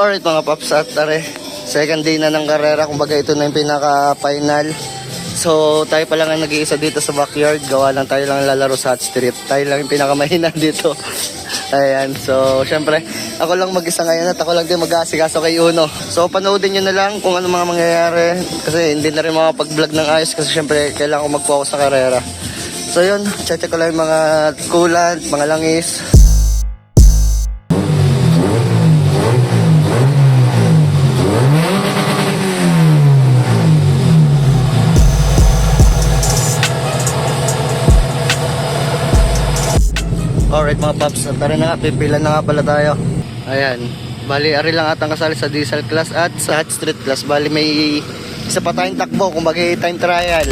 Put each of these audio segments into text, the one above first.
Alright mga paps, at tare, second day na ng karera. Kumbaga ito na yung pinaka-final. So tayo pa lang ang nag-iisa dito sa backyard. Gawa lang tayo lang lalaro sa hot street. Tayo lang yung pinakamahina dito. Ayan, so syempre ako lang mag-isa ngayon at ako lang din mag-aasikaso kay Uno. So panoodin nyo na lang kung ano mga mangyayari. Kasi hindi na rin makapag-vlog ng ayos kasi syempre kailangan ko mag-focus sa karera. So yun, check ko lang yung mga coolant, mga langis. Alright mga paps, tara na nga, pipila na nga pala tayo. Ayan, bali ari lang atang kasali sa diesel class at sa hot street class. Bali may isa pa tayong takbo, kumbaga time trial.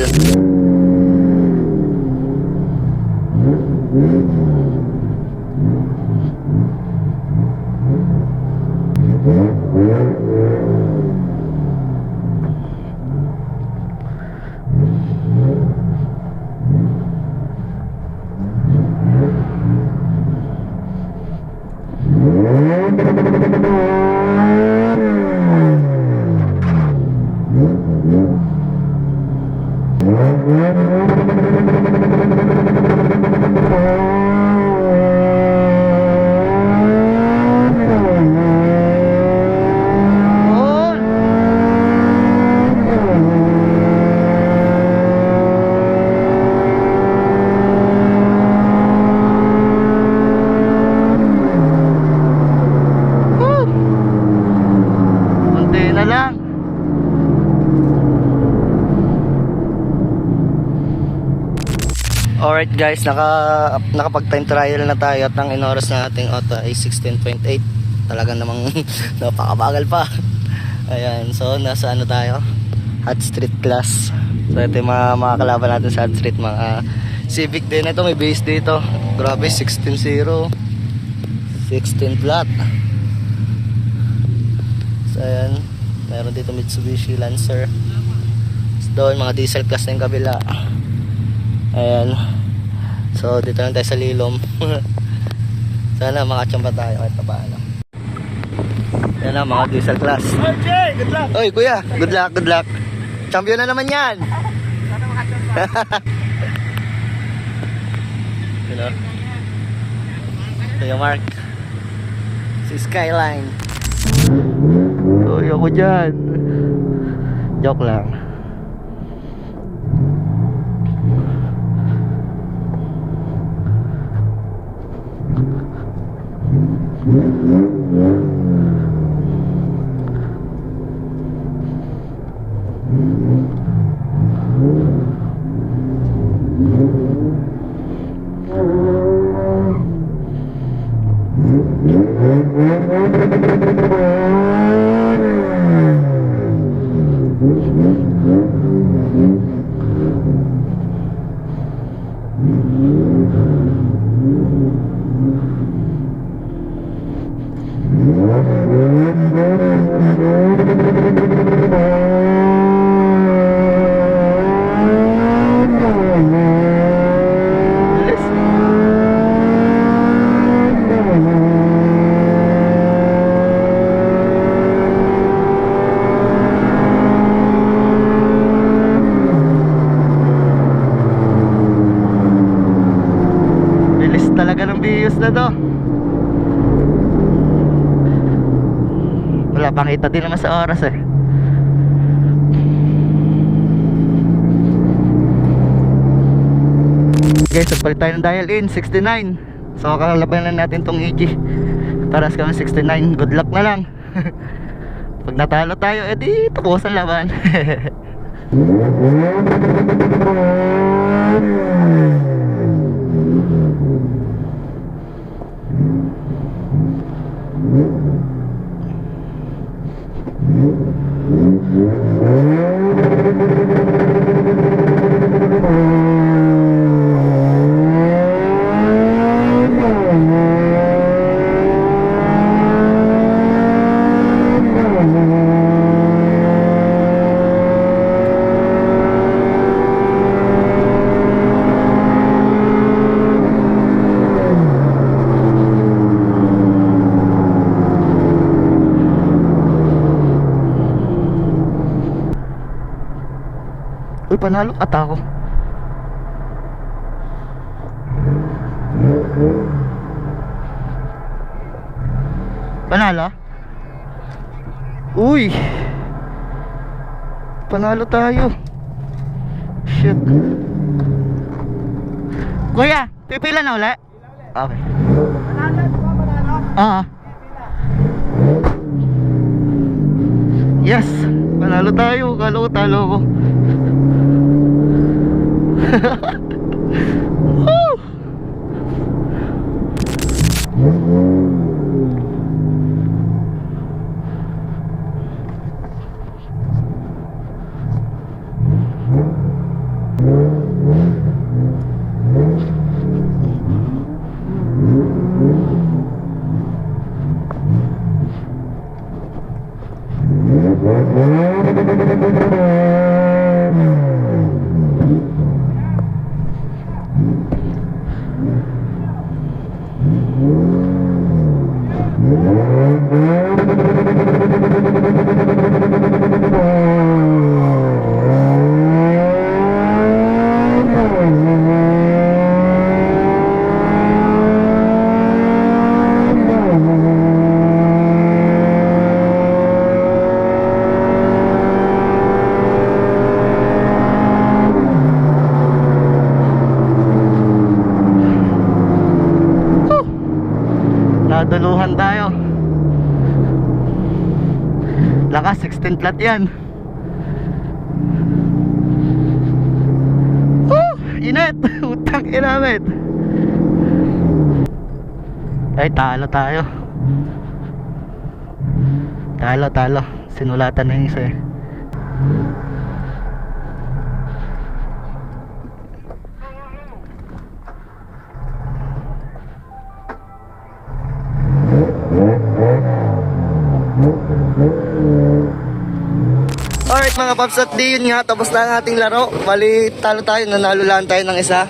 Alright guys, nakapag time trial na tayo at ang inoras na ating auto ay 16.8. Talagang namang napakabagal pa. Ayan, so nasa ano tayo? Hot street class. So ito yung mga kalaban natin sa hot street, mga Civic din. Ito may base dito. Grabe, 16.0 16 flat. So ayan, meron dito Mitsubishi Lancer. So, doon mga diesel class na yung kabila. Ayan. So dito lang tayo sa Lilom. Sana makachamba tayo kahit paano. Yan na mga diesel class. Okay, good luck. Oy kuya, good luck, good luck. Champion na naman yan. Sana makachamba. You know? Kuya Mark. Si Skyline. Uy ako dyan. Joke lang. Talaga ng bios na to. Wala pang kita din naman sa oras eh. Guys, nagpalit tayo ng dial in 69. So kakalaban na natin tong EG. Taras kami 69. Good luck na lang. Pag natalo tayo, edi tapos ang laban. Uy, panalo at ako. Panalo? Uy! Panalo tayo. Shit. Kuya, pipila na uli? Okay. Ah. Yes, panalo tayo. Kala ko talo ko. Woo! Naduluhan tayo. Lakas 16 flat yan. Init. Utang inamit. Ay, talo tayo. Talo. Sinulatan na yung isa eh. Alright mga paps, at di yun nga, tapos na ang ating laro. Bali, talo tayo, nanalo lang tayo ng isa.